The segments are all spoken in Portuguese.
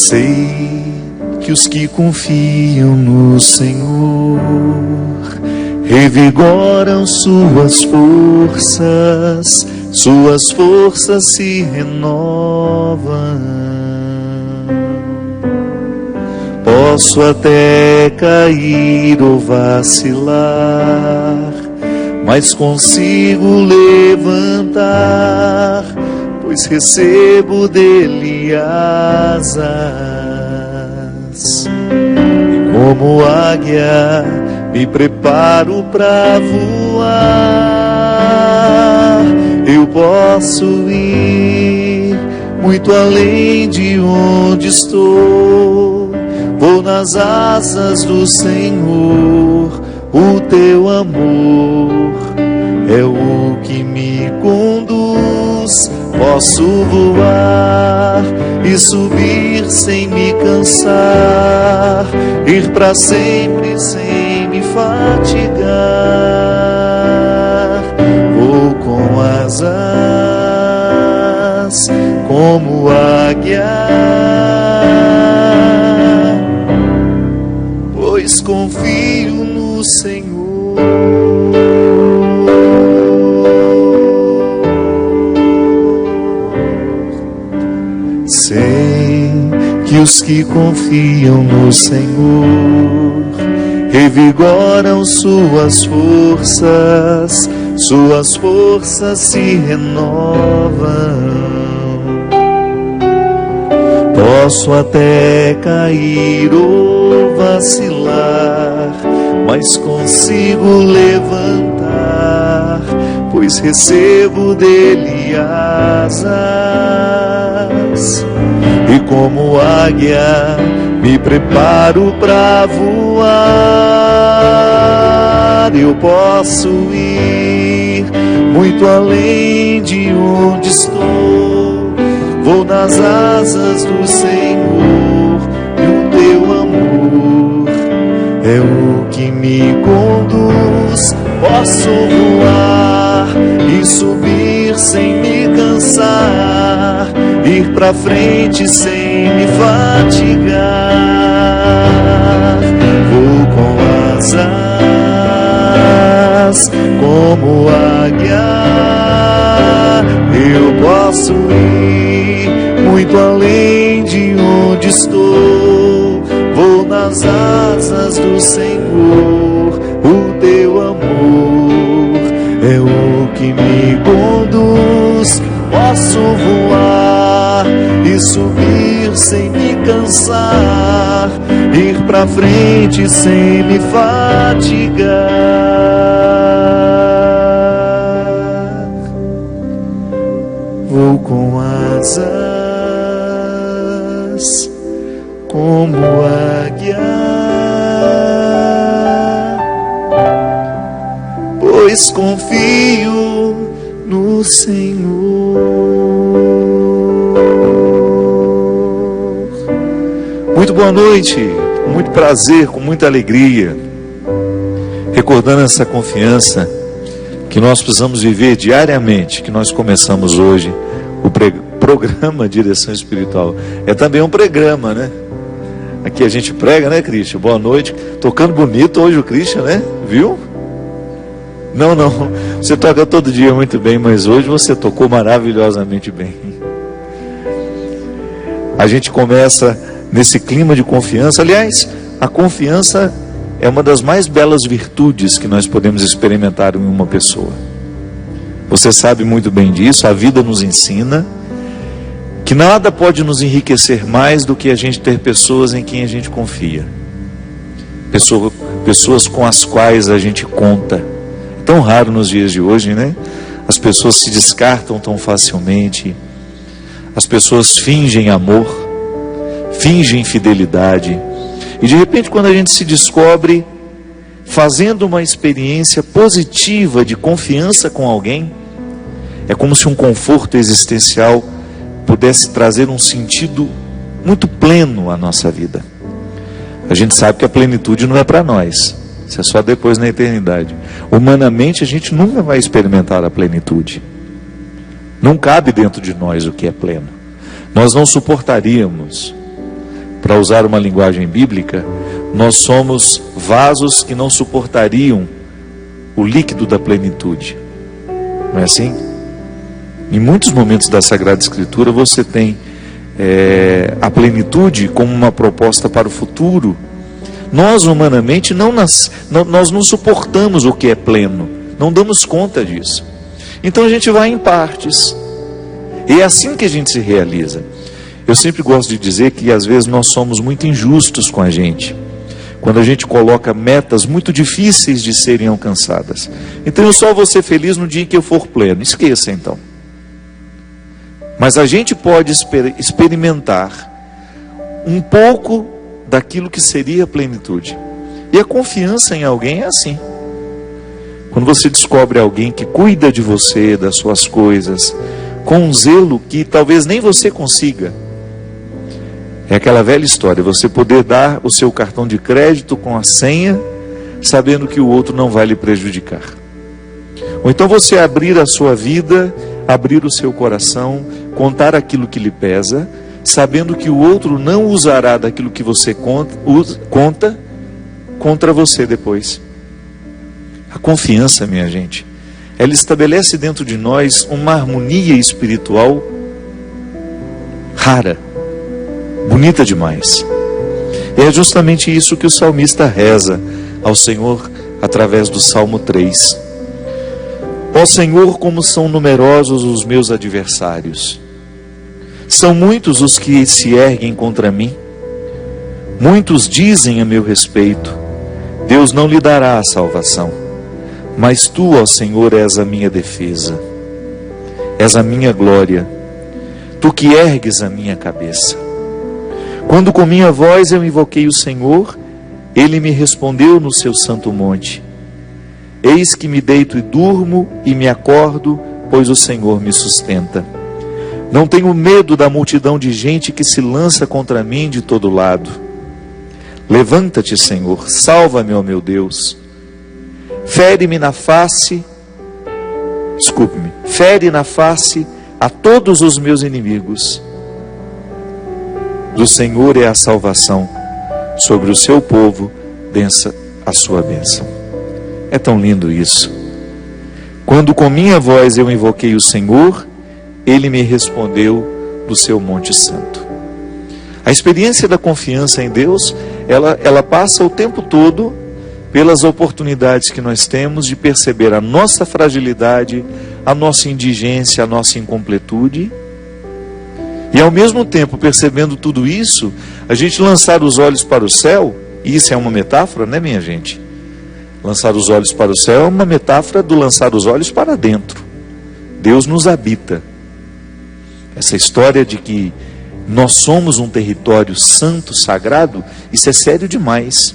Sei que os que confiam no Senhor revigoram suas forças se renovam. Posso até cair ou vacilar, mas consigo levantar, pois recebo dele asas. Como águia me preparo para voar. Eu posso ir muito além de onde estou. Vou nas asas do Senhor. O teu amor é o que me conduz. Posso voar e subir sem me cansar, ir para sempre sem me fatigar. Vou com asas como águia, pois confio no Senhor. Sei que os que confiam no Senhor revigoram suas forças se renovam. Posso até cair ou vacilar, mas consigo levantar, pois recebo dele asas. E como águia me preparo para voar. Eu posso ir muito além de onde estou. Vou nas asas do Senhor, e o teu amor é o que me conduz. Posso voar e subir sem me cansar, ir pra frente sem me fatigar. Vou com asas como águia. Eu posso ir muito além de onde estou. Vou nas asas do Senhor. O teu amor é o que me conduz. Posso voar e subir sem me cansar, ir pra frente sem me fatigar. Vou com asas como águia, pois confio no Senhor. Muito boa noite, com muito prazer, com muita alegria, recordando essa confiança que nós precisamos viver diariamente, que nós começamos hoje o programa Direção Espiritual. É também um programa, né? Aqui a gente prega, né, Cristian? Boa noite, tocando bonito hoje o Cristian, né? Viu? Não, você toca todo dia muito bem, mas hoje você tocou maravilhosamente bem. A gente começa nesse clima de confiança. Aliás, a confiança é uma das mais belas virtudes que nós podemos experimentar em uma pessoa. Você sabe muito bem disso, a vida nos ensina que nada pode nos enriquecer mais do que a gente ter pessoas em quem a gente confia. Pessoas com as quais a gente conta. Tão raro nos dias de hoje, né? As pessoas se descartam tão facilmente. As pessoas fingem amor, fingem fidelidade. E de repente, quando a gente se descobre fazendo uma experiência positiva de confiança com alguém, é como se um conforto existencial pudesse trazer um sentido muito pleno à nossa vida. A gente sabe que a plenitude não é para nós. Isso é só depois na eternidade. Humanamente a gente nunca vai experimentar a plenitude. Não cabe dentro de nós o que é pleno. Nós não suportaríamos para usar uma linguagem bíblica, nós somos vasos que não suportariam o líquido da plenitude. Não é assim? Em muitos momentos da Sagrada Escritura você tem a plenitude como uma proposta para o futuro. Nós humanamente nós não suportamos o que é pleno, não damos conta disso. Então a gente vai em partes, e é assim que a gente se realiza. Eu sempre gosto de dizer que às vezes nós somos muito injustos com a gente, quando a gente coloca metas muito difíceis de serem alcançadas. Então eu só vou ser feliz no dia em que eu for pleno. Esqueça então. Mas a gente pode experimentar um pouco daquilo que seria a plenitude. E a confiança em alguém é assim. Quando você descobre alguém que cuida de você, das suas coisas, com um zelo que talvez nem você consiga. É aquela velha história, você poder dar o seu cartão de crédito com a senha, sabendo que o outro não vai lhe prejudicar. Ou então você abrir a sua vida, abrir o seu coração, contar aquilo que lhe pesa, sabendo que o outro não usará daquilo que você conta contra você depois. A confiança, minha gente, ela estabelece dentro de nós uma harmonia espiritual rara, bonita demais. E é justamente isso que o salmista reza ao Senhor através do Salmo 3. Ó Senhor, como são numerosos os meus adversários. São muitos os que se erguem contra mim. Muitos dizem a meu respeito: Deus não lhe dará a salvação. Mas tu, ó Senhor, és a minha defesa. És a minha glória. Tu que ergues a minha cabeça. Quando com minha voz eu invoquei o Senhor, Ele me respondeu no seu santo monte. Eis que me deito e durmo e me acordo, pois o Senhor me sustenta. Não tenho medo da multidão de gente que se lança contra mim de todo lado. Levanta-te, Senhor, salva-me, ó meu Deus. Fere na face a todos os meus inimigos. Do Senhor é a salvação, sobre o seu povo desça a sua bênção. É tão lindo isso. Quando com minha voz eu invoquei o Senhor, Ele me respondeu do seu monte santo. A experiência da confiança em Deus, ela passa o tempo todo pelas oportunidades que nós temos de perceber a nossa fragilidade, a nossa indigência, a nossa incompletude. E ao mesmo tempo, percebendo tudo isso, a gente lançar os olhos para o céu, e isso é uma metáfora, né, minha gente? Lançar os olhos para o céu é uma metáfora do lançar os olhos para dentro. Deus nos habita. Essa história de que nós somos um território santo, sagrado, isso é sério demais.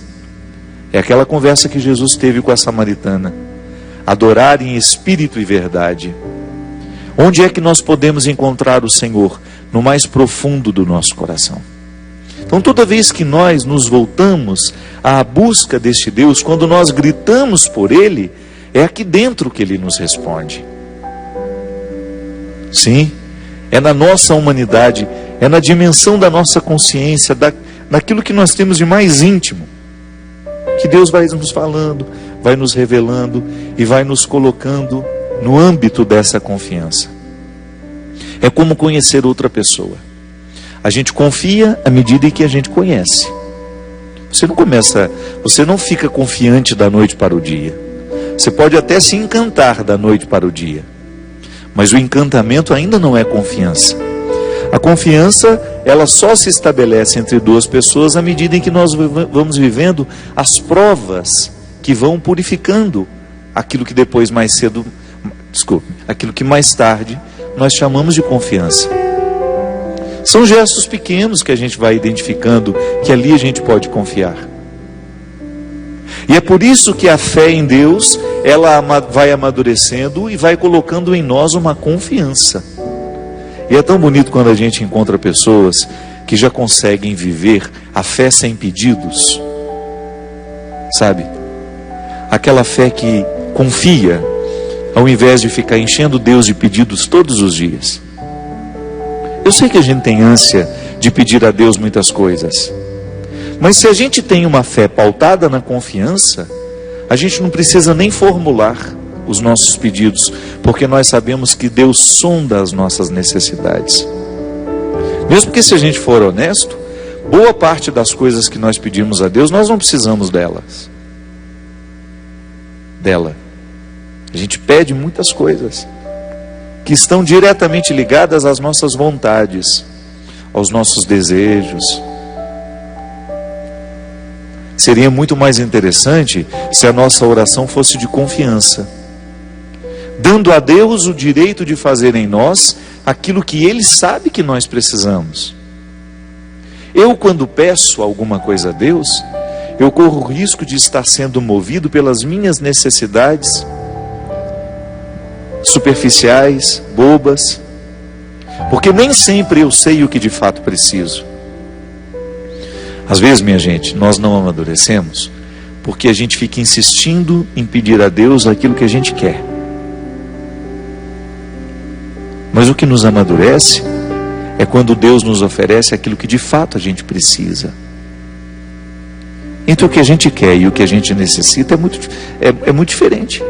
É aquela conversa que Jesus teve com a samaritana. Adorar em espírito e verdade. Onde é que nós podemos encontrar o Senhor? No mais profundo do nosso coração. Então toda vez que nós nos voltamos à busca deste Deus, quando nós gritamos por Ele, é aqui dentro que Ele nos responde. Sim, é na nossa humanidade, é na dimensão da nossa consciência, daquilo que nós temos de mais íntimo, que Deus vai nos falando, vai nos revelando e vai nos colocando no âmbito dessa confiança. É como conhecer outra pessoa. A gente confia à medida em que a gente conhece. Você não fica confiante da noite para o dia. Você pode até se encantar da noite para o dia, mas o encantamento ainda não é confiança. A confiança, ela só se estabelece entre duas pessoas à medida em que nós vamos vivendo as provas que vão purificando aquilo que aquilo que mais tarde nós chamamos de confiança. São gestos pequenos que a gente vai identificando que ali a gente pode confiar. E é por isso que a fé em Deus, ela vai amadurecendo e vai colocando em nós uma confiança. E é tão bonito quando a gente encontra pessoas que já conseguem viver a fé sem pedidos. Sabe? Aquela fé que confia, ao invés de ficar enchendo Deus de pedidos todos os dias. Eu sei que a gente tem ânsia de pedir a Deus muitas coisas. Mas se a gente tem uma fé pautada na confiança, a gente não precisa nem formular os nossos pedidos, porque nós sabemos que Deus sonda as nossas necessidades. Mesmo que, se a gente for honesto, boa parte das coisas que nós pedimos a Deus, nós não precisamos dela. A gente pede muitas coisas que estão diretamente ligadas às nossas vontades, aos nossos desejos. Seria muito mais interessante se a nossa oração fosse de confiança, dando a Deus o direito de fazer em nós aquilo que Ele sabe que nós precisamos. Eu, quando peço alguma coisa a Deus, eu corro o risco de estar sendo movido pelas minhas necessidades superficiais, bobas, porque nem sempre eu sei o que de fato preciso. Às vezes, minha gente, nós não amadurecemos porque a gente fica insistindo em pedir a Deus aquilo que a gente quer. Mas o que nos amadurece é quando Deus nos oferece aquilo que de fato a gente precisa. Entre o que a gente quer e o que a gente necessita é muito diferente.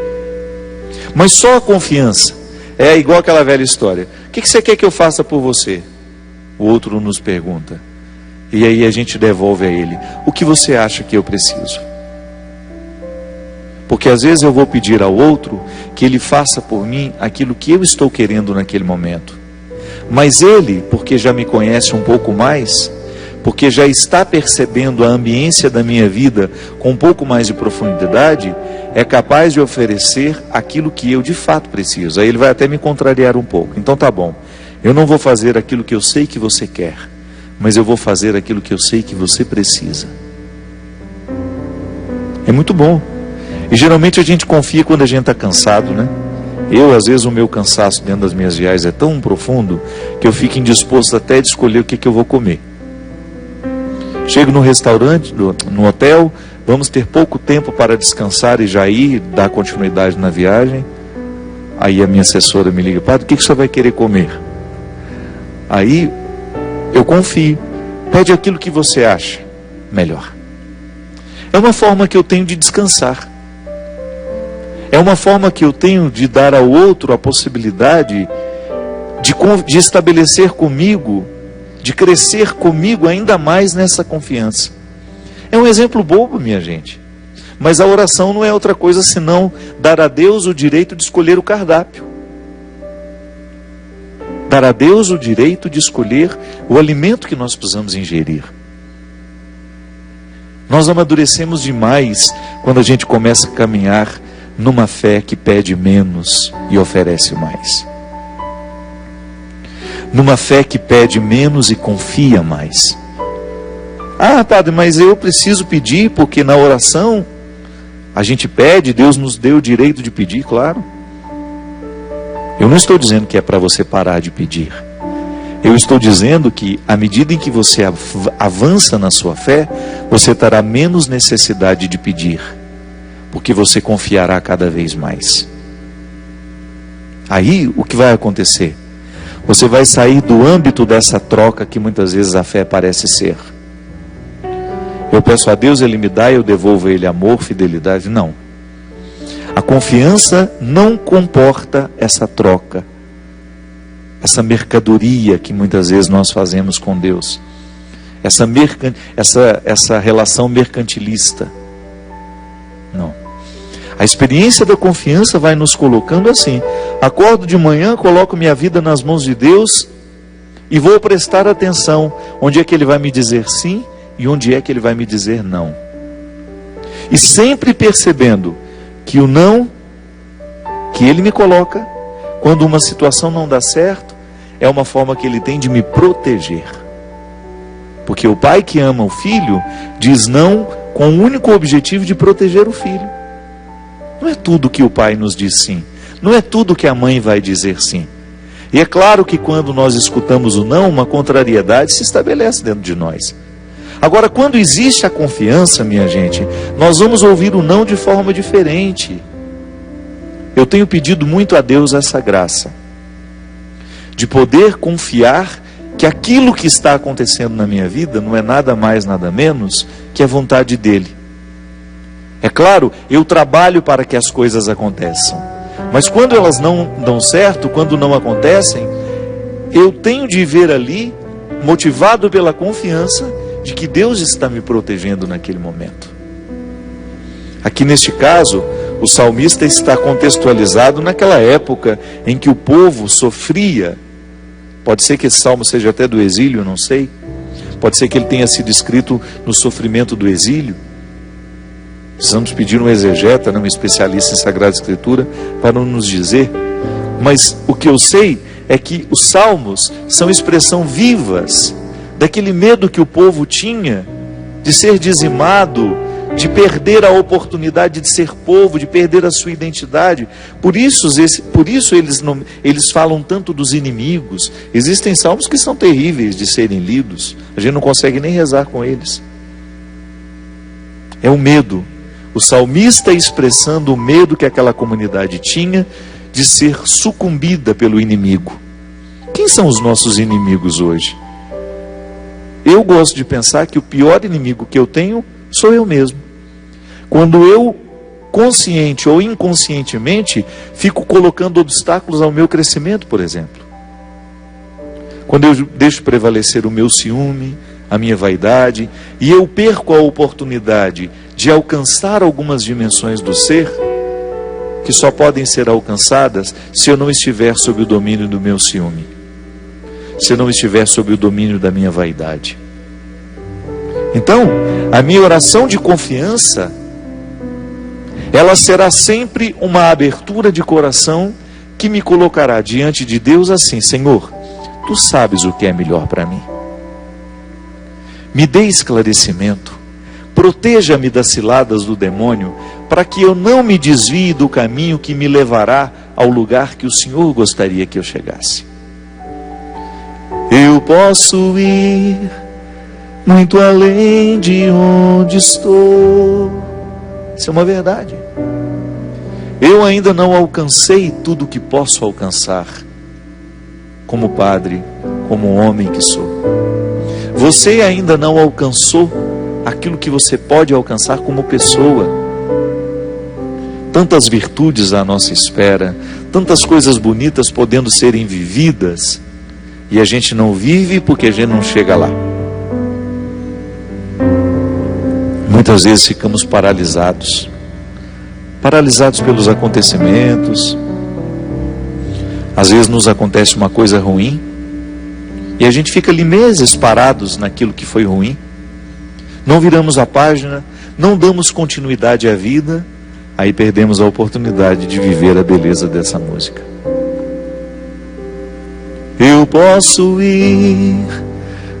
Mas só a confiança é igual aquela velha história. O que você quer que eu faça por você? O outro nos pergunta. E aí a gente devolve a ele: o que você acha que eu preciso? Porque às vezes eu vou pedir ao outro que ele faça por mim aquilo que eu estou querendo naquele momento. Mas ele, porque já me conhece um pouco mais, porque já está percebendo a ambiência da minha vida com um pouco mais de profundidade, é capaz de oferecer aquilo que eu de fato preciso. Aí ele vai até me contrariar um pouco. Então tá bom, eu não vou fazer aquilo que eu sei que você quer, mas eu vou fazer aquilo que eu sei que você precisa. É muito bom. E geralmente a gente confia quando a gente está cansado, né? Às vezes o meu cansaço dentro das minhas viagens é tão profundo que eu fico indisposto até de escolher o que eu vou comer. Chego no restaurante, no hotel, vamos ter pouco tempo para descansar e já ir dar continuidade na viagem. Aí a minha assessora me liga: padre, o que você vai querer comer? Aí eu confio. Pede aquilo que você acha melhor. É uma forma que eu tenho de descansar. É uma forma que eu tenho de dar ao outro a possibilidade de estabelecer comigo, de crescer comigo ainda mais nessa confiança. É um exemplo bobo, minha gente. Mas a oração não é outra coisa senão dar a Deus o direito de escolher o cardápio. Dar a Deus o direito de escolher o alimento que nós precisamos ingerir. Nós amadurecemos demais quando a gente começa a caminhar numa fé que pede menos e oferece mais. Numa fé que pede menos e confia mais. Ah, padre, mas eu preciso pedir porque na oração a gente pede, Deus nos deu o direito de pedir, claro. Eu não estou dizendo que é para você parar de pedir. Eu estou dizendo que à medida em que você avança na sua fé, você terá menos necessidade de pedir, porque você confiará cada vez mais. Aí o que vai acontecer? Você vai sair do âmbito dessa troca que muitas vezes a fé parece ser. Eu peço a Deus, Ele me dá, eu devolvo a Ele amor, fidelidade. Não. A confiança não comporta essa troca, essa mercadoria que muitas vezes nós fazemos com Deus, essa relação mercantilista. Não. A experiência da confiança vai nos colocando assim: acordo de manhã, coloco minha vida nas mãos de Deus e vou prestar atenção onde é que Ele vai me dizer sim e onde é que Ele vai me dizer não. E sempre percebendo que o não que Ele me coloca, quando uma situação não dá certo, é uma forma que Ele tem de me proteger. Porque o pai que ama o filho diz não com o único objetivo de proteger o filho. Não é tudo que o pai nos diz sim. Não é tudo que a mãe vai dizer sim. E é claro que quando nós escutamos o não, uma contrariedade se estabelece dentro de nós. Agora, quando existe a confiança, minha gente, nós vamos ouvir o não de forma diferente. Eu tenho pedido muito a Deus essa graça, de poder confiar que aquilo que está acontecendo na minha vida não é nada mais, nada menos que a vontade dele. É claro, eu trabalho para que as coisas aconteçam, mas quando elas não dão certo, quando não acontecem, eu tenho de ver ali, motivado pela confiança de que Deus está me protegendo naquele momento. Aqui neste caso, o salmista está contextualizado naquela época em que o povo sofria. Pode ser que esse salmo seja até do exílio, não sei. Pode ser que ele tenha sido escrito no sofrimento do exílio. Precisamos pedir um exegeta, um especialista em Sagrada Escritura, para nos dizer. Mas o que eu sei é que os salmos são expressão vivas daquele medo que o povo tinha de ser dizimado, de perder a oportunidade de ser povo, de perder a sua identidade. Por isso eles falam tanto dos inimigos. Existem salmos que são terríveis de serem lidos. A gente não consegue nem rezar com eles. É o medo. O salmista expressando o medo que aquela comunidade tinha de ser sucumbida pelo inimigo. Quem são os nossos inimigos hoje? Eu gosto de pensar que o pior inimigo que eu tenho sou eu mesmo. Quando eu, consciente ou inconscientemente, fico colocando obstáculos ao meu crescimento, por exemplo. Quando eu deixo prevalecer o meu ciúme, a minha vaidade, e eu perco a oportunidade de alcançar algumas dimensões do ser, que só podem ser alcançadas se eu não estiver sob o domínio do meu ciúme, se eu não estiver sob o domínio da minha vaidade. Então, a minha oração de confiança, ela será sempre uma abertura de coração que me colocará diante de Deus assim: Senhor, Tu sabes o que é melhor para mim. Me dê esclarecimento, proteja-me das ciladas do demônio, para que eu não me desvie do caminho que me levará ao lugar que o Senhor gostaria que eu chegasse. Eu posso ir muito além de onde estou. Isso é uma verdade. Eu ainda não alcancei tudo o que posso alcançar, como padre, como homem que sou. Você ainda não alcançou aquilo que você pode alcançar como pessoa. Tantas virtudes à nossa espera, tantas coisas bonitas podendo serem vividas, e a gente não vive porque a gente não chega lá. Muitas vezes ficamos paralisados pelos acontecimentos. Às vezes nos acontece uma coisa ruim e a gente fica ali meses parados naquilo que foi ruim. Não viramos a página, não damos continuidade à vida, aí perdemos a oportunidade de viver a beleza dessa música. Eu posso ir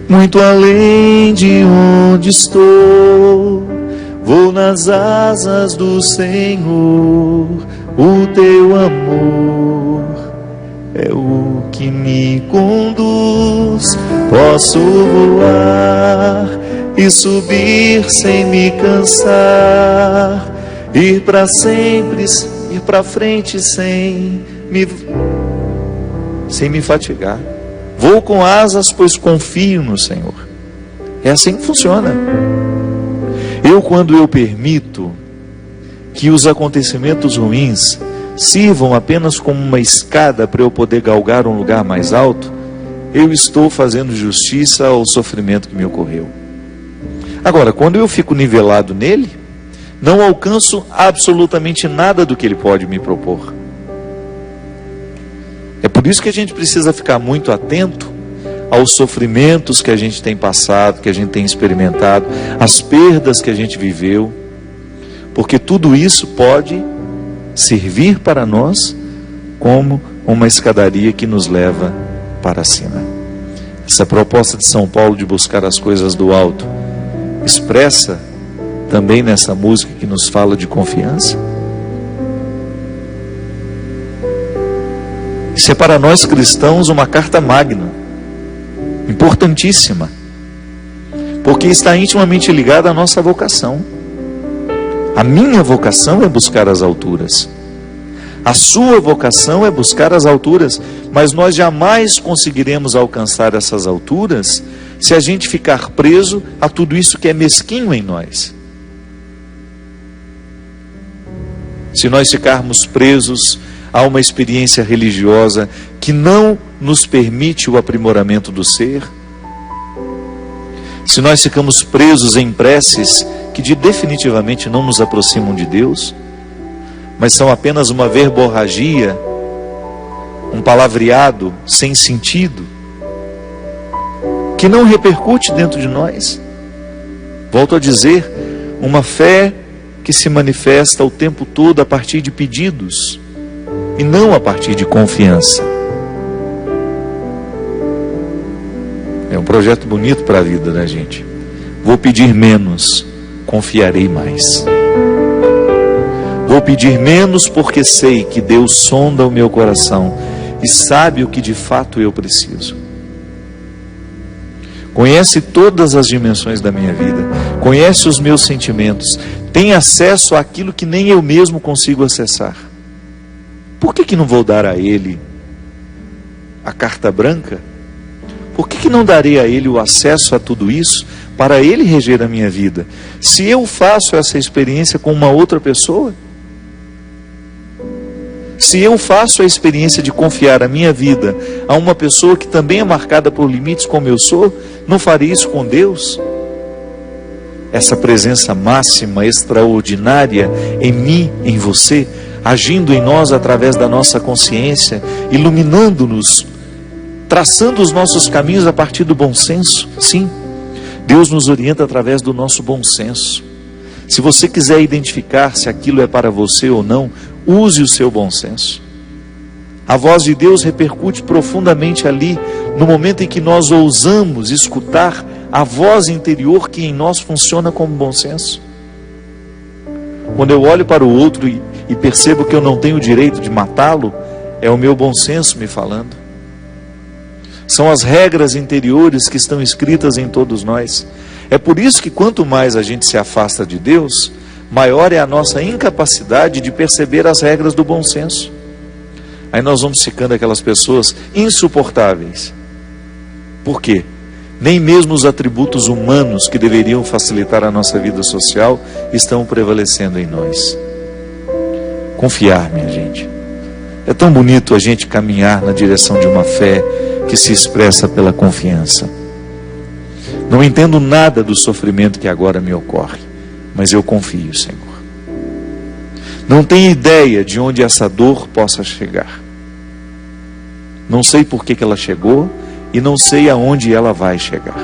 muito além de onde estou, vou nas asas do Senhor, o teu amor é o que me conduz. Posso voar e subir sem me cansar, ir para sempre, ir para frente sem me fatigar. Vou com asas, pois confio no Senhor. É assim que funciona. Quando eu permito que os acontecimentos ruins sirvam apenas como uma escada para eu poder galgar um lugar mais alto, eu estou fazendo justiça ao sofrimento que me ocorreu. Agora, quando eu fico nivelado nele, não alcanço absolutamente nada do que ele pode me propor. É por isso que a gente precisa ficar muito atento aos sofrimentos que a gente tem passado, que a gente tem experimentado, as perdas que a gente viveu, porque tudo isso pode servir para nós como uma escadaria que nos leva para cima. Essa proposta de São Paulo de buscar as coisas do alto, expressa também nessa música que nos fala de confiança. Isso é para nós cristãos uma carta magna, importantíssima, porque está intimamente ligada à nossa vocação. A minha vocação é buscar as alturas, a sua vocação é buscar as alturas, Mas nós jamais conseguiremos alcançar essas alturas se a gente ficar preso a tudo isso que é mesquinho em nós. Se nós ficarmos presos a uma experiência religiosa que não nos permite o aprimoramento do ser, se nós ficamos presos em preces que definitivamente não nos aproximam de Deus, mas são apenas uma verborragia, um palavreado sem sentido, que não repercute dentro de nós. Volto a dizer, uma fé que se manifesta o tempo todo a partir de pedidos e não a partir de confiança. É um projeto bonito para a vida da gente. Vou pedir menos, confiarei mais. Vou pedir menos porque sei que Deus sonda o meu coração e sabe o que de fato eu preciso. Conhece todas as dimensões da minha vida, conhece os meus sentimentos, tem acesso àquilo que nem eu mesmo consigo acessar. Por que não vou dar a Ele a carta branca? Por que não darei a Ele o acesso a tudo isso para Ele reger a minha vida? Se eu faço essa experiência com uma outra pessoa, se eu faço a experiência de confiar a minha vida a uma pessoa que também é marcada por limites como eu sou, não farei isso com Deus? Essa presença máxima, extraordinária em mim, em você, agindo em nós através da nossa consciência, iluminando-nos, traçando os nossos caminhos a partir do bom senso. Sim, Deus nos orienta através do nosso bom senso. Se você quiser identificar se aquilo é para você ou não, use o seu bom senso. A voz de Deus repercute profundamente ali, no momento em que nós ousamos escutar a voz interior que em nós funciona como bom senso. Quando eu olho para o outro e percebo que eu não tenho o direito de matá-lo, é o meu bom senso me falando. São as regras interiores que estão escritas em todos nós. É por isso que quanto mais a gente se afasta de Deus, maior é a nossa incapacidade de perceber as regras do bom senso. Aí nós vamos ficando aquelas pessoas insuportáveis. Por quê? Nem mesmo os atributos humanos que deveriam facilitar a nossa vida social estão prevalecendo em nós. Confiar, minha gente. É tão bonito a gente caminhar na direção de uma fé que se expressa pela confiança. Não entendo nada do sofrimento que agora me ocorre, mas eu confio, Senhor. Não tenho ideia de onde essa dor possa chegar. Não sei por que ela chegou e não sei aonde ela vai chegar.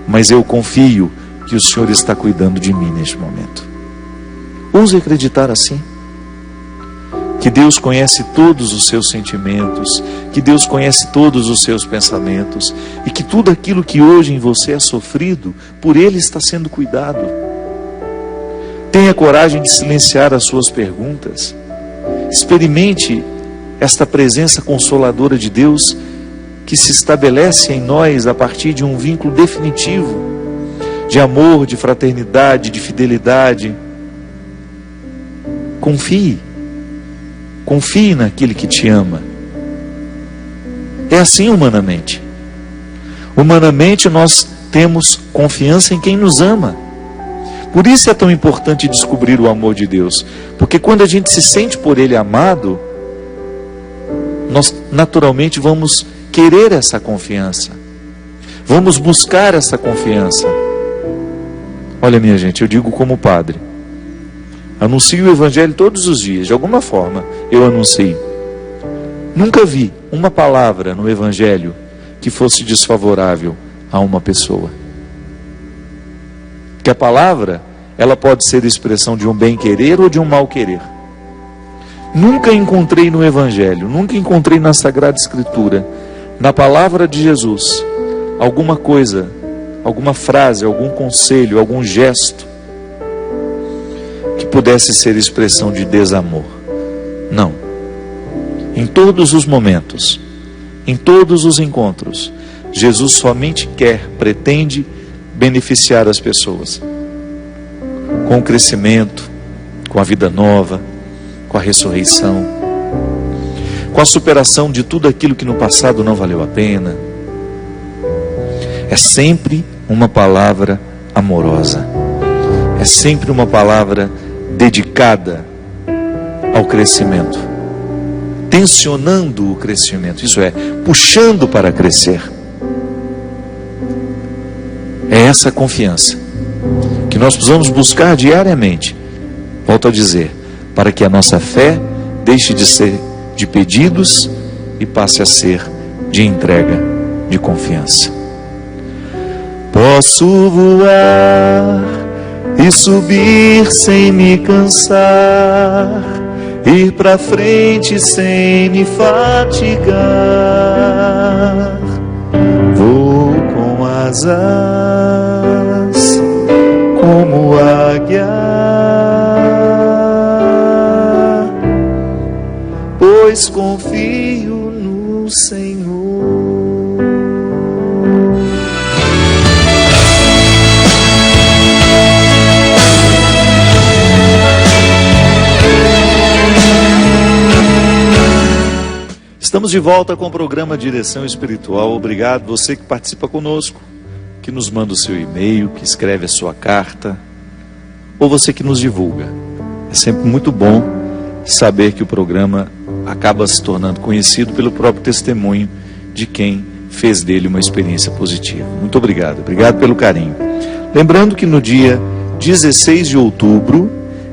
Mas eu confio que o Senhor está cuidando de mim neste momento. Ouse acreditar assim. Que Deus conhece todos os seus sentimentos, que Deus conhece todos os seus pensamentos e que tudo aquilo que hoje em você é sofrido, por Ele está sendo cuidado. Tenha coragem de silenciar as suas perguntas. Experimente esta presença consoladora de Deus que se estabelece em nós a partir de um vínculo definitivo de amor, de fraternidade, de fidelidade. Confie naquele que te ama. É assim humanamente. Humanamente nós temos confiança em quem nos ama. Por isso é tão importante descobrir o amor de Deus. Porque quando a gente se sente por Ele amado, nós naturalmente vamos querer essa confiança. Vamos buscar essa confiança. Olha, minha gente, eu digo como padre. Anuncio o Evangelho todos os dias, de alguma forma eu anuncio. Nunca vi uma palavra no Evangelho que fosse desfavorável a uma pessoa. Porque a palavra, ela pode ser expressão de um bem-querer ou de um mal-querer. Nunca encontrei no Evangelho, nunca encontrei na Sagrada Escritura, na palavra de Jesus, alguma coisa, alguma frase, algum conselho, algum gesto que pudesse ser expressão de desamor. Não. Em todos os momentos, em todos os encontros, Jesus somente pretende beneficiar as pessoas com o crescimento, com a vida nova, com a ressurreição, com com a superação de tudo aquilo que no passado não valeu a pena. É sempre uma palavra amorosa, é sempre uma palavra dedicada ao crescimento, tensionando o crescimento, isso é, puxando para crescer. É essa confiança que nós precisamos buscar diariamente, volto a dizer, para que a nossa fé deixe de ser de pedidos e passe a ser de entrega, de confiança. Posso voar e subir sem me cansar, ir para frente sem me fatigar. Vou com asas como águia, pois confio no Senhor. Estamos de volta com o programa Direção Espiritual. Obrigado você que participa conosco, que nos manda o seu e-mail, que escreve a sua carta, ou você que nos divulga. É sempre muito bom saber que o programa acaba se tornando conhecido pelo próprio testemunho de quem fez dele uma experiência positiva. Muito obrigado, obrigado pelo carinho. Lembrando que no dia 16 de outubro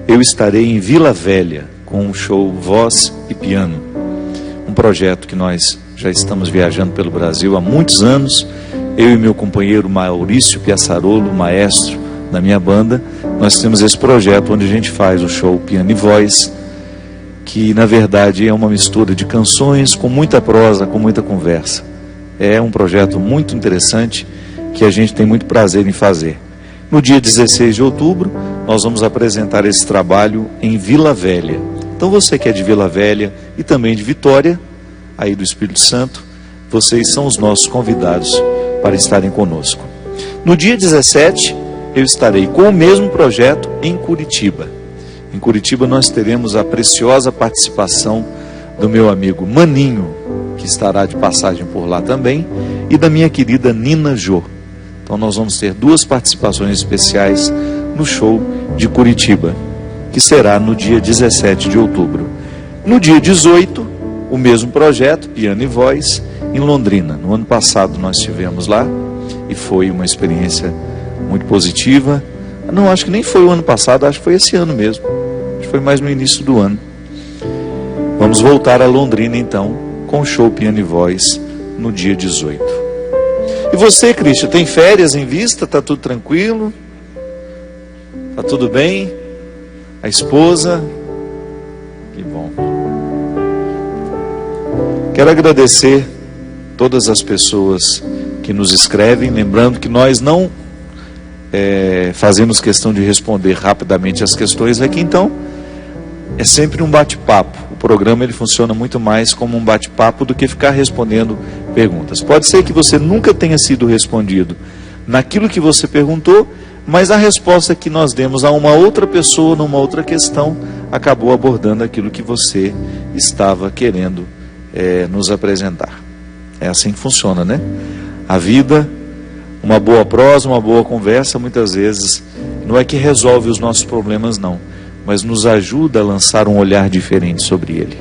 eu estarei em Vila Velha com um show Voz e Piano. Um projeto que nós já estamos viajando pelo Brasil há muitos anos. Eu e meu companheiro Maurício Piaçarolo, maestro da minha banda, nós temos esse projeto onde a gente faz o show Piano e Voz, que na verdade é uma mistura de canções com muita prosa, com muita conversa. É um projeto muito interessante que a gente tem muito prazer em fazer. No dia 16 de outubro, nós vamos apresentar esse trabalho em Vila Velha. Então você que é de Vila Velha e também de Vitória, aí do Espírito Santo, vocês são os nossos convidados para estarem conosco. No dia 17, eu estarei com o mesmo projeto em Curitiba. Em Curitiba nós teremos a preciosa participação do meu amigo Maninho, que estará de passagem por lá também, e da minha querida Nina Jô. Então nós vamos ter duas participações especiais no show de Curitiba, que será no dia 17 de outubro. No dia 18, o mesmo projeto, Piano e Voz, em Londrina. No ano passado nós estivemos lá e foi uma experiência muito positiva. Não, acho que nem foi o ano passado, acho que foi esse ano mesmo. Acho que foi mais no início do ano. Vamos voltar a Londrina então, com o show Piano e Voz, no dia 18. E você, Cristian, tem férias em vista? Está tudo tranquilo? Está tudo bem? A esposa? Que bom. Quero agradecer todas as pessoas que nos escrevem, lembrando que nós não fazemos questão de responder rapidamente as questões aqui, então é sempre um bate-papo. O programa ele funciona muito mais como um bate-papo do que ficar respondendo perguntas. Pode ser que você nunca tenha sido respondido naquilo que você perguntou, mas a resposta que nós demos a uma outra pessoa, numa outra questão, acabou abordando aquilo que você estava querendo nos apresentar. É assim que funciona, né? A vida, uma boa prosa, uma boa conversa, muitas vezes, não é que resolve os nossos problemas, não, mas nos ajuda a lançar um olhar diferente sobre ele.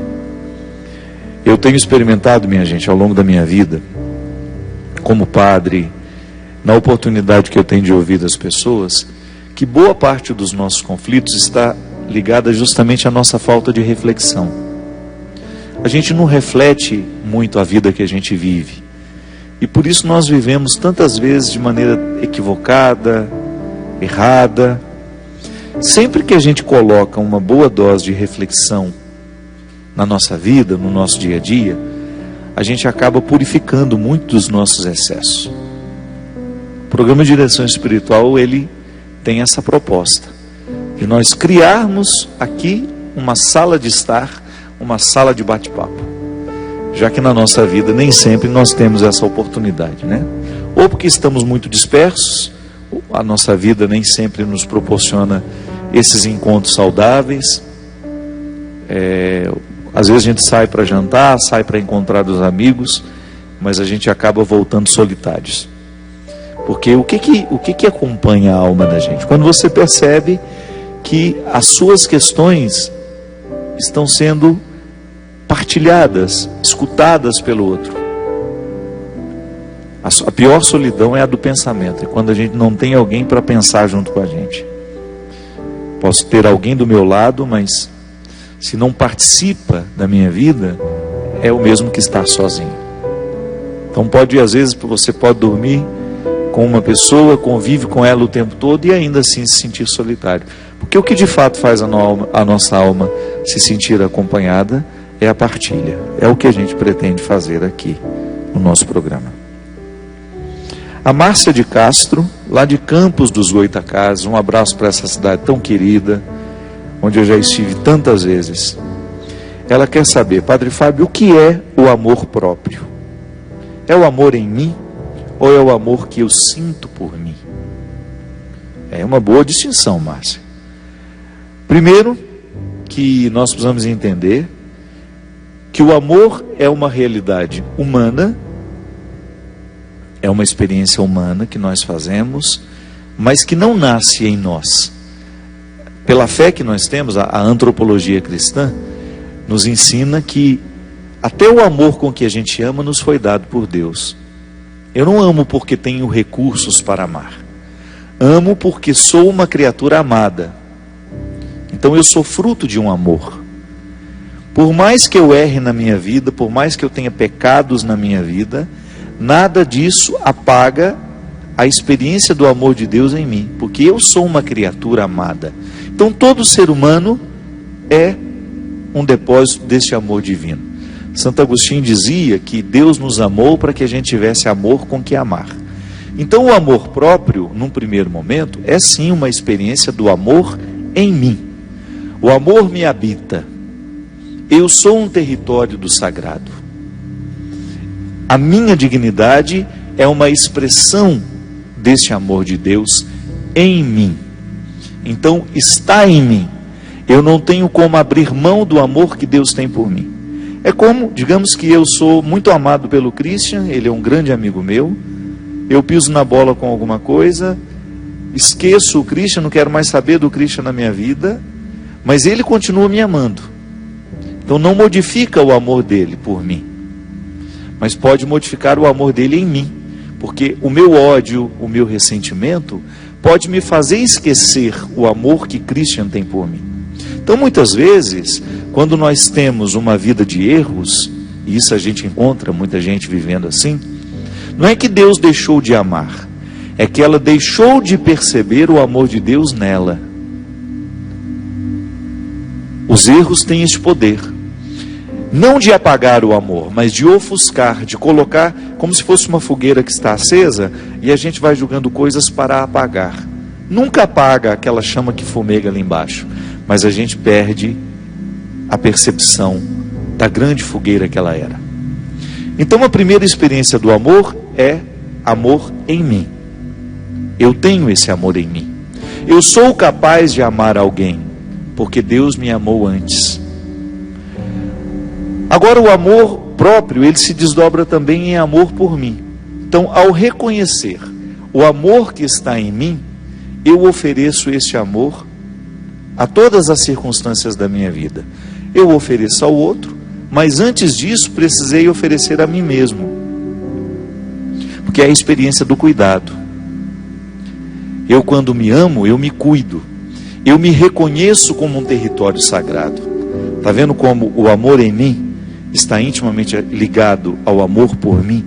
Eu tenho experimentado, minha gente, ao longo da minha vida, como padre, na oportunidade que eu tenho de ouvir das pessoas, que boa parte dos nossos conflitos está ligada justamente à nossa falta de reflexão. A gente não reflete muito a vida que a gente vive. E por isso nós vivemos tantas vezes de maneira equivocada, errada. Sempre que a gente coloca uma boa dose de reflexão na nossa vida, no nosso dia a dia, a gente acaba purificando muito dos nossos excessos. O programa de Direção Espiritual, ele tem essa proposta, de nós criarmos aqui uma sala de estar, uma sala de bate-papo, já que na nossa vida nem sempre nós temos essa oportunidade, né? Ou porque estamos muito dispersos, ou a nossa vida nem sempre nos proporciona esses encontros saudáveis, Às vezes a gente sai para jantar, sai para encontrar os amigos, mas a gente acaba voltando solitários. Porque o que acompanha a alma da gente? Quando você percebe que as suas questões estão sendo partilhadas, escutadas pelo outro. A pior solidão é a do pensamento, é quando a gente não tem alguém para pensar junto com a gente. Posso ter alguém do meu lado, mas se não participa da minha vida, é o mesmo que estar sozinho. Então às vezes você pode dormir com uma pessoa, convive com ela o tempo todo e ainda assim se sentir solitário. Porque o que de fato faz a nossa alma se sentir acompanhada é a partilha. É o que a gente pretende fazer aqui no nosso programa. A Márcia de Castro, lá de Campos dos Goitacazes, um abraço para essa cidade tão querida, onde eu já estive tantas vezes. Ela quer saber, Padre Fábio, o que é o amor próprio? É o amor em mim ou é o amor que eu sinto por mim? É uma boa distinção, Márcia. Primeiro, que nós precisamos entender que o amor é uma realidade humana, é uma experiência humana que nós fazemos, mas que não nasce em nós. Pela fé que nós temos, a antropologia cristã nos ensina que até o amor com que a gente ama nos foi dado por Deus. Eu não amo porque tenho recursos para amar. Amo porque sou uma criatura amada. Então eu sou fruto de um amor. Por mais que eu erre na minha vida, por mais que eu tenha pecados na minha vida, nada disso apaga a experiência do amor de Deus em mim, porque eu sou uma criatura amada. Então todo ser humano é um depósito desse amor divino. Santo Agostinho dizia que Deus nos amou para que a gente tivesse amor com que amar. Então o amor próprio, num primeiro momento, é sim uma experiência do amor em mim. O amor me habita. Eu sou um território do sagrado. A minha dignidade é uma expressão desse amor de Deus em mim. Então está em mim. Eu não tenho como abrir mão do amor que Deus tem por mim. É como, digamos que eu sou muito amado pelo Christian, ele é um grande amigo meu, eu piso na bola com alguma coisa, esqueço o Christian, não quero mais saber do Christian na minha vida, mas ele continua me amando. Então não modifica o amor dele por mim, mas pode modificar o amor dele em mim, porque o meu ódio, o meu ressentimento, pode me fazer esquecer o amor que Christian tem por mim. Então muitas vezes, quando nós temos uma vida de erros, e isso a gente encontra muita gente vivendo assim, não é que Deus deixou de amar, é que ela deixou de perceber o amor de Deus nela. Os erros têm esse poder, não de apagar o amor, mas de ofuscar, de colocar como se fosse uma fogueira que está acesa, e a gente vai jogando coisas para apagar. Nunca apaga aquela chama que fumega ali embaixo, mas a gente perde a percepção da grande fogueira que ela era. Então a primeira experiência do amor é amor em mim. Eu tenho esse amor em mim. Eu sou capaz de amar alguém, porque Deus me amou antes. Agora o amor próprio, ele se desdobra também em amor por mim. Então ao reconhecer o amor que está em mim, eu ofereço esse amor a todas as circunstâncias da minha vida. Eu ofereço ao outro, mas antes disso precisei oferecer a mim mesmo, porque é a experiência do cuidado. Eu, quando me amo, eu me cuido, eu me reconheço como um território sagrado. Está vendo como o amor em mim está intimamente ligado ao amor por mim?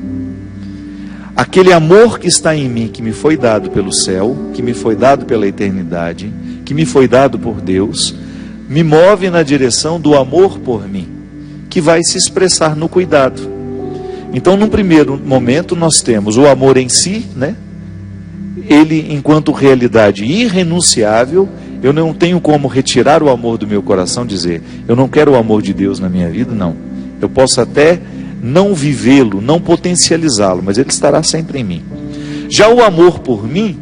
Aquele amor que está em mim, que me foi dado pelo céu, que me foi dado pela eternidade, que me foi dado por Deus, me move na direção do amor por mim, que vai se expressar no cuidado. Então, num primeiro momento, nós temos o amor em si, né? Ele, enquanto realidade irrenunciável, eu não tenho como retirar o amor do meu coração, dizer, eu não quero o amor de Deus na minha vida, não. Eu posso até não vivê-lo, não potencializá-lo, mas ele estará sempre em mim. Já o amor por mim,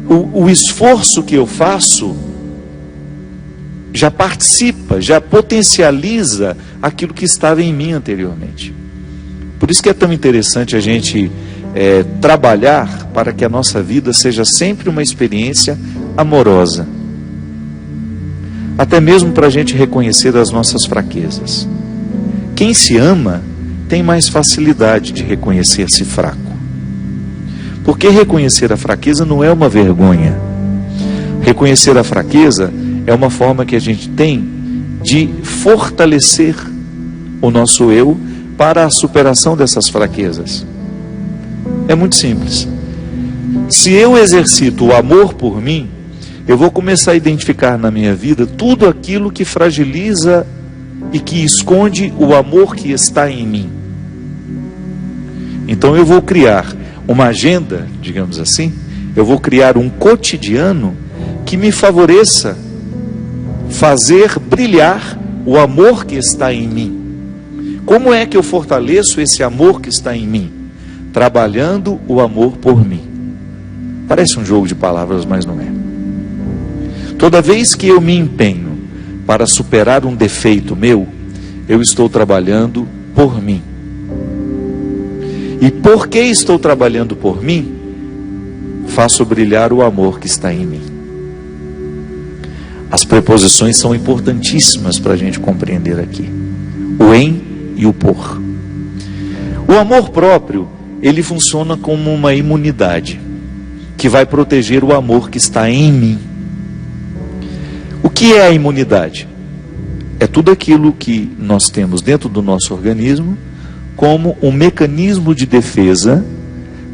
o esforço que eu faço já participa, já potencializa aquilo que estava em mim anteriormente. Por isso que é tão interessante a gente trabalhar para que a nossa vida seja sempre uma experiência amorosa. Até mesmo para a gente reconhecer as nossas fraquezas. Quem se ama tem mais facilidade de reconhecer-se fraco. Porque reconhecer a fraqueza não é uma vergonha. Reconhecer a fraqueza é uma forma que a gente tem de fortalecer o nosso eu para a superação dessas fraquezas. É muito simples. Se eu exercito o amor por mim, eu vou começar a identificar na minha vida tudo aquilo que fragiliza e que esconde o amor que está em mim. Então eu vou criar uma agenda, digamos assim, eu vou criar um cotidiano que me favoreça fazer brilhar o amor que está em mim. Como é que eu fortaleço esse amor que está em mim? Trabalhando o amor por mim. Parece um jogo de palavras, mas não é. Toda vez que eu me empenho para superar um defeito meu, eu estou trabalhando por mim. E porque estou trabalhando por mim, faço brilhar o amor que está em mim. As preposições são importantíssimas para a gente compreender aqui. O em e o por. O amor próprio, ele funciona como uma imunidade que vai proteger o amor que está em mim. O que é a imunidade? É tudo aquilo que nós temos dentro do nosso organismo como um mecanismo de defesa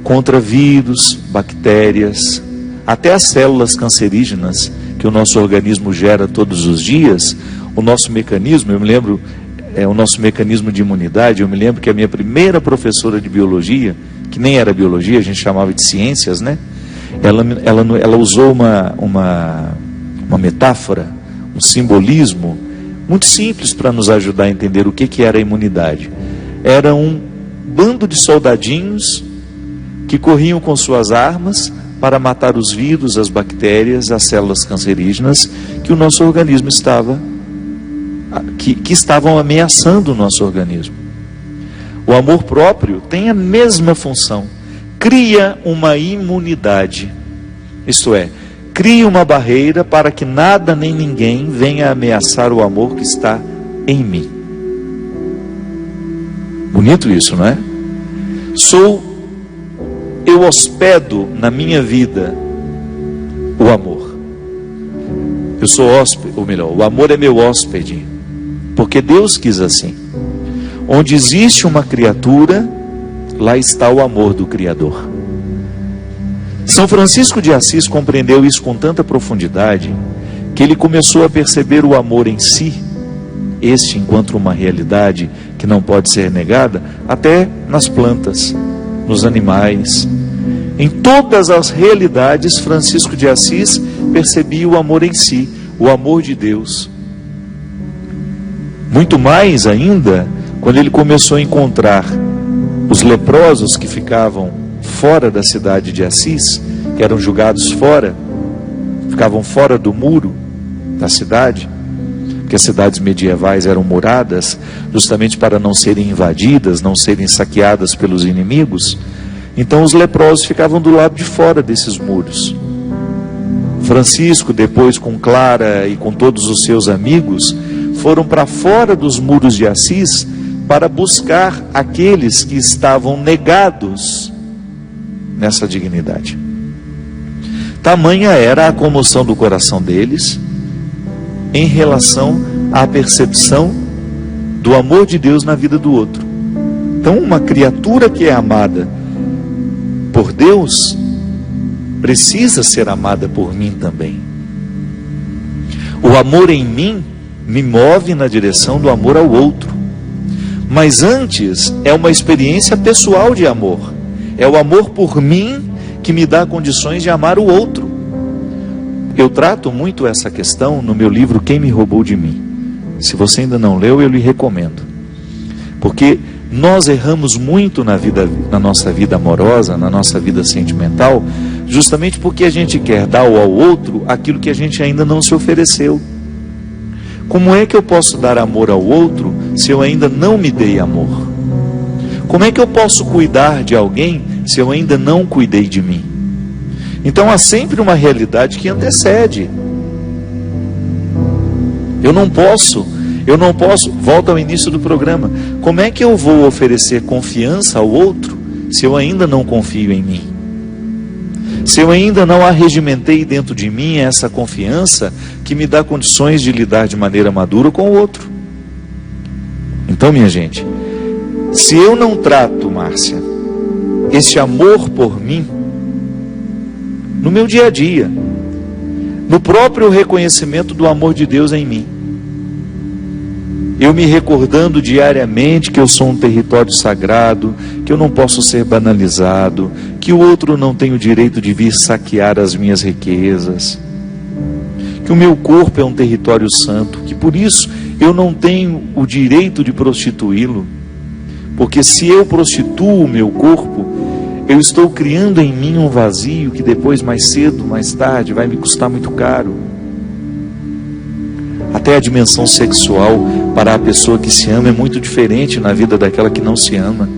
contra vírus, bactérias, até as células cancerígenas que o nosso organismo gera todos os dias. O nosso mecanismo, eu me lembro, o nosso mecanismo de imunidade, eu me lembro que a minha primeira professora de biologia, que nem era biologia, a gente chamava de ciências, né? Ela usou uma metáfora, um simbolismo muito simples para nos ajudar a entender o que era a imunidade. Era um bando de soldadinhos que corriam com suas armas para matar os vírus, as bactérias, as células cancerígenas que o nosso organismo que estavam ameaçando o nosso organismo. O amor próprio tem a mesma função. Cria uma imunidade. Isto é, cria uma barreira para que nada nem ninguém venha ameaçar o amor que está em mim. Bonito isso, não é? Eu hospedo na minha vida o amor. Eu sou hóspede, ou melhor, o amor é meu hóspede, porque Deus quis assim. Onde existe uma criatura, lá está o amor do Criador. São Francisco de Assis compreendeu isso com tanta profundidade que ele começou a perceber o amor em si, este enquanto uma realidade que não pode ser negada, até nas plantas, nos animais. Em todas as realidades, Francisco de Assis percebia o amor em si, o amor de Deus. Muito mais ainda, quando ele começou a encontrar os leprosos que ficavam fora da cidade de Assis, que eram julgados fora, ficavam fora do muro da cidade, porque as cidades medievais eram muradas justamente para não serem invadidas, não serem saqueadas pelos inimigos. Então os leprosos ficavam do lado de fora desses muros. Francisco, depois com Clara e com todos os seus amigos, foram para fora dos muros de Assis para buscar aqueles que estavam negados nessa dignidade. Tamanha era a comoção do coração deles em relação à percepção do amor de Deus na vida do outro. Então, uma criatura que é amada por Deus precisa ser amada por mim também. O amor em mim me move na direção do amor ao outro. Mas antes é uma experiência pessoal de amor. É o amor por mim que me dá condições de amar o outro. Eu trato muito essa questão no meu livro Quem Me Roubou de Mim. Se você ainda não leu, eu lhe recomendo. Porque nós erramos muito na nossa vida amorosa, na nossa vida sentimental, justamente porque a gente quer dar ao outro aquilo que a gente ainda não se ofereceu. Como é que eu posso dar amor ao outro se eu ainda não me dei amor? Como é que eu posso cuidar de alguém se eu ainda não cuidei de mim? Então há sempre uma realidade que antecede. Eu não posso, volta ao início do programa, como é que eu vou oferecer confiança ao outro se eu ainda não confio em mim? Se eu ainda não arregimentei dentro de mim essa confiança que me dá condições de lidar de maneira madura com o outro. Então, minha gente, se eu não trato, Márcia, esse amor por mim, no meu dia a dia, no próprio reconhecimento do amor de Deus em mim, eu me recordando diariamente que eu sou um território sagrado, que eu não posso ser banalizado, que o outro não tem o direito de vir saquear as minhas riquezas, que o meu corpo é um território santo, que por isso eu não tenho o direito de prostituí-lo, porque se eu prostituo o meu corpo, eu estou criando em mim um vazio que depois, mais cedo, mais tarde, vai me custar muito caro. Até a dimensão sexual para a pessoa que se ama é muito diferente na vida daquela que não se ama.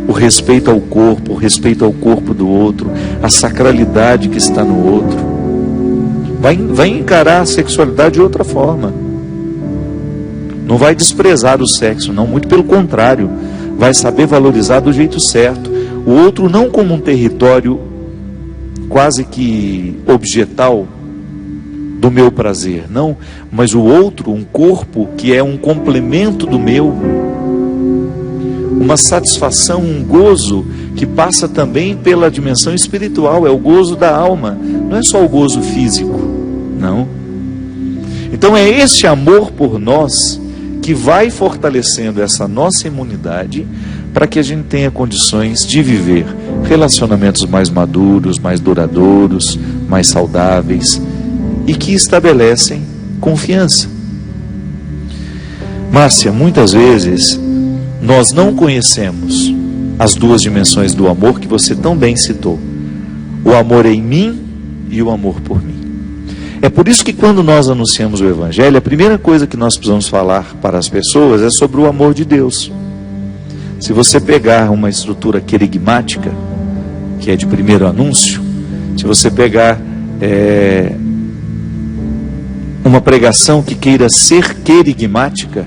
O respeito ao corpo do outro, a sacralidade que está no outro. Vai encarar a sexualidade de outra forma. Não vai desprezar o sexo, não, muito pelo contrário. Vai saber valorizar do jeito certo. O outro não como um território quase que objetal do meu prazer, não, mas o outro, um corpo que é um complemento do meu, uma satisfação, um gozo que passa também pela dimensão espiritual, é o gozo da alma, não é só o gozo físico, não. Então é este amor por nós que vai fortalecendo essa nossa imunidade para que a gente tenha condições de viver relacionamentos mais maduros, mais duradouros, mais saudáveis e que estabelecem confiança. Márcia, muitas vezes nós não conhecemos as duas dimensões do amor que você tão bem citou: o amor em mim e o amor por mim. É por isso que quando nós anunciamos o Evangelho, a primeira coisa que nós precisamos falar para as pessoas é sobre o amor de Deus. Se você pegar uma estrutura querigmática, que é de primeiro anúncio, se você pegar uma pregação que queira ser querigmática,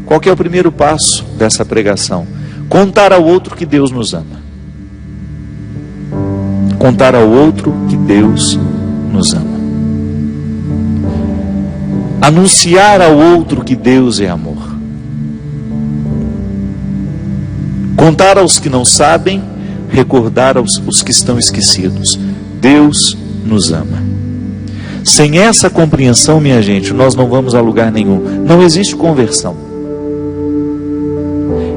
qual que é o primeiro passo dessa pregação? Contar ao outro que Deus nos ama. Contar ao outro que Deus nos ama. Anunciar ao outro que Deus é amor. Contar aos que não sabem, recordar aos que estão esquecidos. Deus nos ama. Sem essa compreensão, minha gente, nós não vamos a lugar nenhum. Não existe conversão.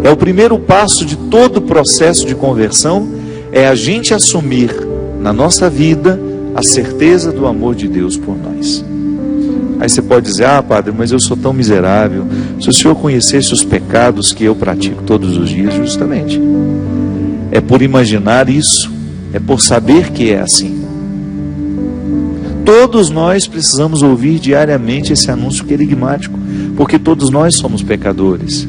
É o primeiro passo de todo o processo de conversão, é a gente assumir na nossa vida a certeza do amor de Deus por nós. Aí você pode dizer: ah, padre, mas eu sou tão miserável. Se o senhor conhecesse os pecados que eu pratico todos os dias, justamente. É por imaginar isso, é por saber que é assim. Todos nós precisamos ouvir diariamente esse anúncio querigmático, porque todos nós somos pecadores.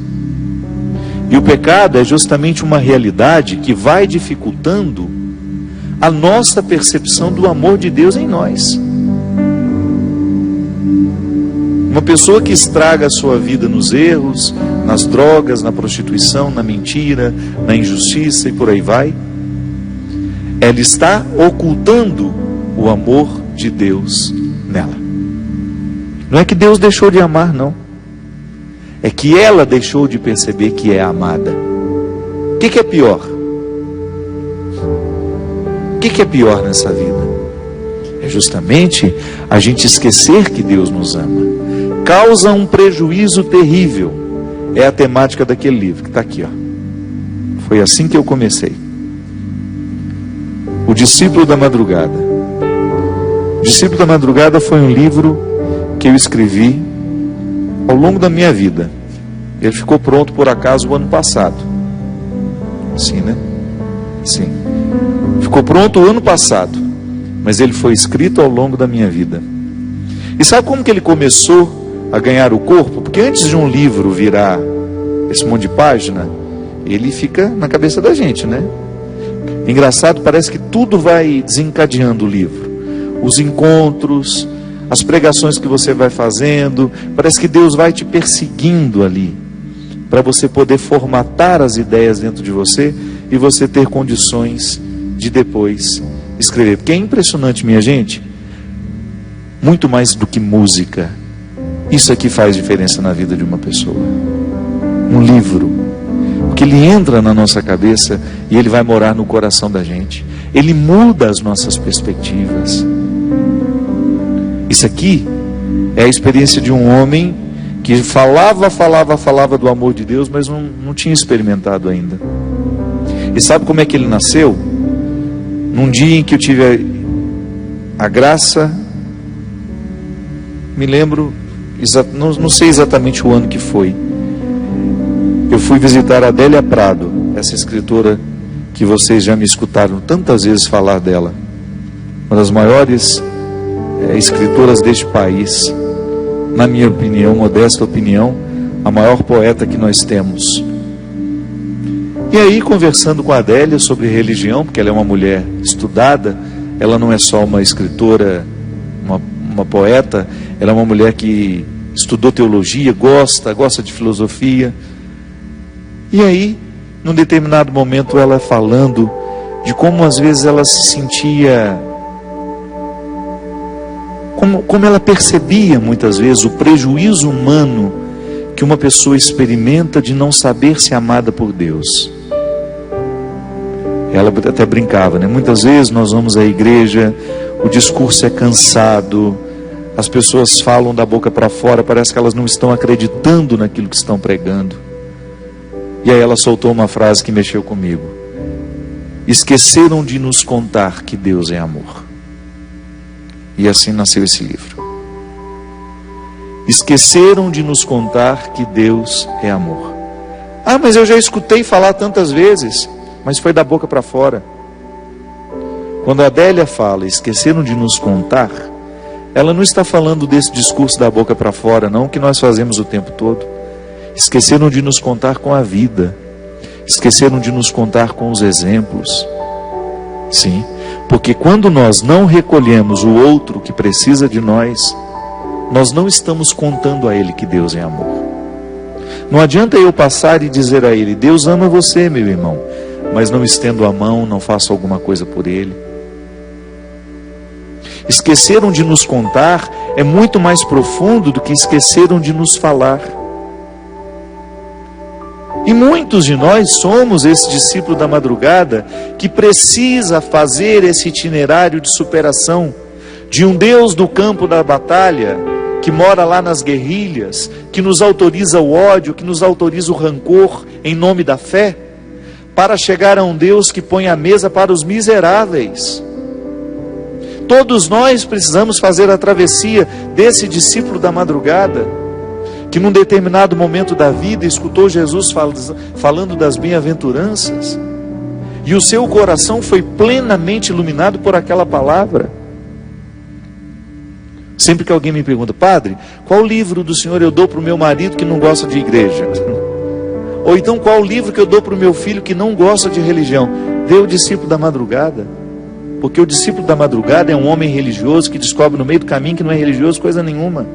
E o pecado é justamente uma realidade que vai dificultando a nossa percepção do amor de Deus em nós. Uma pessoa que estraga a sua vida nos erros, nas drogas, na prostituição, na mentira, na injustiça e por aí vai, ela está ocultando o amor de Deus nela. Não é que Deus deixou de amar, não. É que ela deixou de perceber que é amada. O que é pior? O que é pior nessa vida? É justamente a gente esquecer que Deus nos ama. Causa um prejuízo terrível. É a temática daquele livro que está aqui, ó. Foi assim que eu comecei. O Discípulo da Madrugada. O Discípulo da Madrugada foi um livro que eu escrevi ao longo da minha vida. Ele ficou pronto por acaso o ano passado. Sim, né? Sim. Ficou pronto o ano passado, mas ele foi escrito ao longo da minha vida. E sabe como que ele começou a ganhar o corpo, porque antes de um livro virar esse monte de página, ele fica na cabeça da gente, né? Engraçado, parece que tudo vai desencadeando o livro. Os encontros, as pregações que você vai fazendo, parece que Deus vai te perseguindo ali, para você poder formatar as ideias dentro de você e você ter condições de depois escrever. Porque é impressionante, minha gente, muito mais do que música, isso aqui faz diferença na vida de uma pessoa. Um livro, porque ele entra na nossa cabeça e ele vai morar no coração da gente. Ele muda as nossas perspectivas. Isso aqui é a experiência de um homem que falava do amor de Deus, mas não tinha experimentado ainda. E sabe como é que ele nasceu? Num dia em que eu tive a graça, me lembro, não sei exatamente o ano que foi. Eu fui visitar a Adélia Prado, essa escritora que vocês já me escutaram tantas vezes falar dela. Uma das maiores escritoras deste país, na minha opinião, modesta opinião, a maior poeta que nós temos. E aí, conversando com a Adélia sobre religião, porque ela é uma mulher estudada, ela não é só uma escritora, uma poeta, ela é uma mulher que estudou teologia, gosta de filosofia. E aí, num determinado momento, ela falando de como às vezes ela se sentia, como ela percebia muitas vezes o prejuízo humano que uma pessoa experimenta de não saber ser amada por Deus. Ela até brincava, né? Muitas vezes nós vamos à igreja, o discurso é cansado, as pessoas falam da boca para fora, parece que elas não estão acreditando naquilo que estão pregando. E aí ela soltou uma frase que mexeu comigo: esqueceram de nos contar que Deus é amor. E assim nasceu esse livro. Esqueceram de nos contar que Deus é amor. Ah, mas eu já escutei falar tantas vezes. Mas foi da boca para fora. Quando a Adélia fala, esqueceram de nos contar, ela não está falando desse discurso da boca para fora, não, que nós fazemos o tempo todo. Esqueceram de nos contar com a vida. Esqueceram de nos contar com os exemplos. Sim, porque quando nós não recolhemos o outro que precisa de nós, nós não estamos contando a ele que Deus é amor. Não adianta eu passar e dizer a ele: Deus ama você, meu irmão, mas não estendo a mão, não faço alguma coisa por ele. Esqueceram de nos contar é muito mais profundo do que esqueceram de nos falar. E muitos de nós somos esse discípulo da madrugada que precisa fazer esse itinerário de superação de um Deus do campo da batalha, que mora lá nas guerrilhas, que nos autoriza o ódio, que nos autoriza o rancor em nome da fé, para chegar a um Deus que põe a mesa para os miseráveis. Todos nós precisamos fazer a travessia desse discípulo da madrugada, que num determinado momento da vida escutou Jesus falando das bem-aventuranças, e o seu coração foi plenamente iluminado por aquela palavra. Sempre que alguém me pergunta: padre, qual livro do senhor eu dou para o meu marido que não gosta de igreja? Ou então, qual livro que eu dou para o meu filho que não gosta de religião? Dê o discípulo da madrugada. Porque o discípulo da madrugada é um homem religioso que descobre no meio do caminho que não é religioso coisa nenhuma.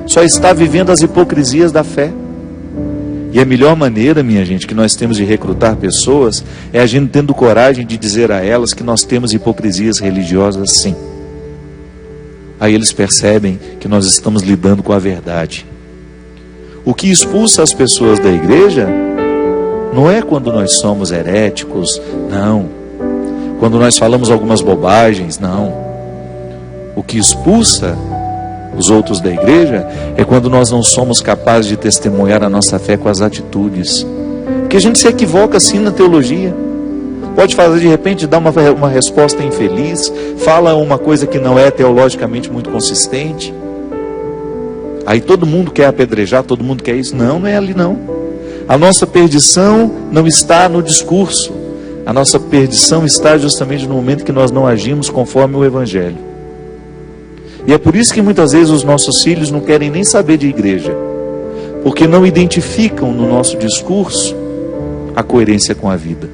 Só está vivendo as hipocrisias da fé. E a melhor maneira, minha gente, que nós temos de recrutar pessoas é a gente tendo coragem de dizer a elas que nós temos hipocrisias religiosas, sim. Aí eles percebem que nós estamos lidando com a verdade. O que expulsa as pessoas da igreja não é quando nós somos heréticos, não. Quando nós falamos algumas bobagens, não. O que expulsa os outros da igreja é quando nós não somos capazes de testemunhar a nossa fé com as atitudes. Porque a gente se equivoca assim na teologia. Pode fazer, de repente, dar uma resposta infeliz, fala uma coisa que não é teologicamente muito consistente. Aí todo mundo quer apedrejar, todo mundo quer isso. Não, não é ali não. A nossa perdição não está no discurso. A nossa perdição está justamente no momento que nós não agimos conforme o Evangelho. E é por isso que muitas vezes os nossos filhos não querem nem saber de igreja, porque não identificam no nosso discurso a coerência com a vida.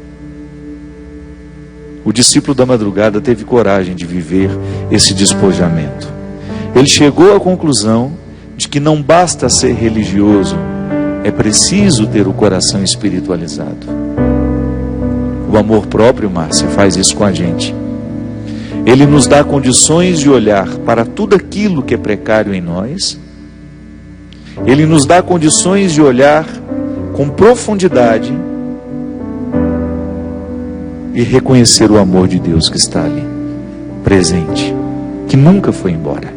O discípulo da madrugada teve coragem de viver esse despojamento. Ele chegou à conclusão de que não basta ser religioso, é preciso ter o coração espiritualizado. O amor próprio, Márcia, faz isso com a gente. Ele nos dá condições de olhar para tudo aquilo que é precário em nós. Ele nos dá condições de olhar com profundidade e reconhecer o amor de Deus que está ali, presente, que nunca foi embora.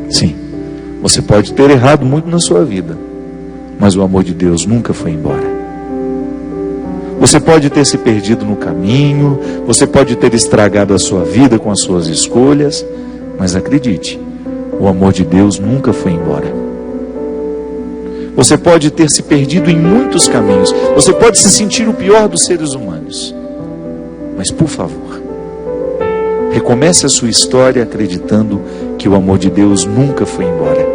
Sim, você pode ter errado muito na sua vida, mas o amor de Deus nunca foi embora. Você pode ter se perdido no caminho, você pode ter estragado a sua vida com as suas escolhas, mas acredite, o amor de Deus nunca foi embora. Você pode ter se perdido em muitos caminhos, você pode se sentir o pior dos seres humanos, mas por favor, recomece a sua história acreditando que o amor de Deus nunca foi embora.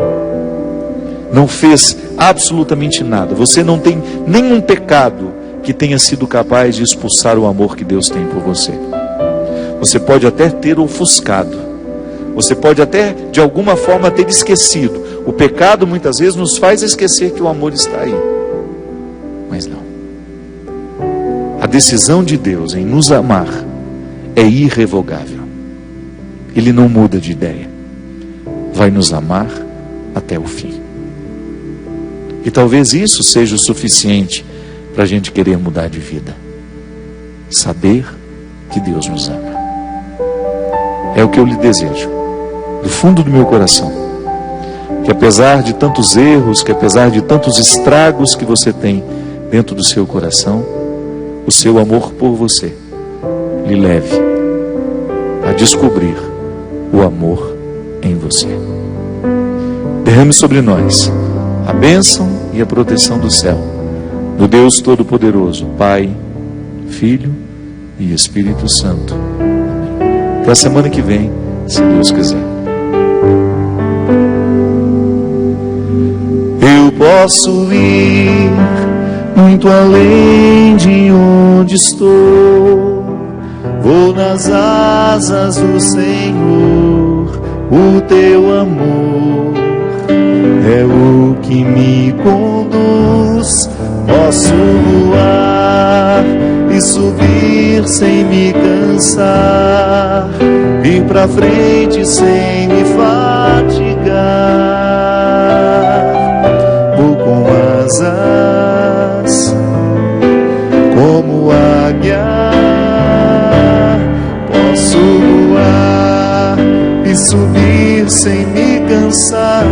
Não fez absolutamente nada, você não tem nenhum pecado que tenha sido capaz de expulsar o amor que Deus tem por você. Você pode até ter ofuscado, você pode até de alguma forma ter esquecido. O pecado muitas vezes nos faz esquecer que o amor está aí, mas não. A decisão de Deus em nos amar é irrevogável. Ele não muda de ideia, vai nos amar até o fim. E talvez isso seja o suficiente para a gente querer mudar de vida. Saber que Deus nos ama. É o que eu lhe desejo, do fundo do meu coração. Que apesar de tantos erros, que apesar de tantos estragos que você tem dentro do seu coração, o seu amor por você lhe leve a descobrir o amor em você. Derrame sobre nós a bênção e a proteção do céu, do Deus Todo-Poderoso, Pai, Filho e Espírito Santo. Amém. Até a semana que vem, se Deus quiser. Eu posso ir muito além de onde estou, vou nas asas do Senhor, o teu amor é o que me conduz. Posso voar e subir sem me cansar, ir pra frente sem me fatigar. Vou com asas como águia, posso voar e subir sem me cansar,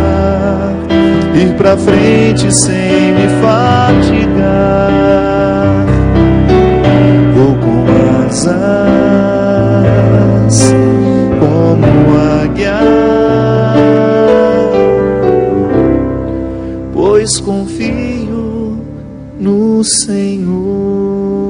ir pra frente sem me fatigar. Vou com asas como águia, pois confio no Senhor.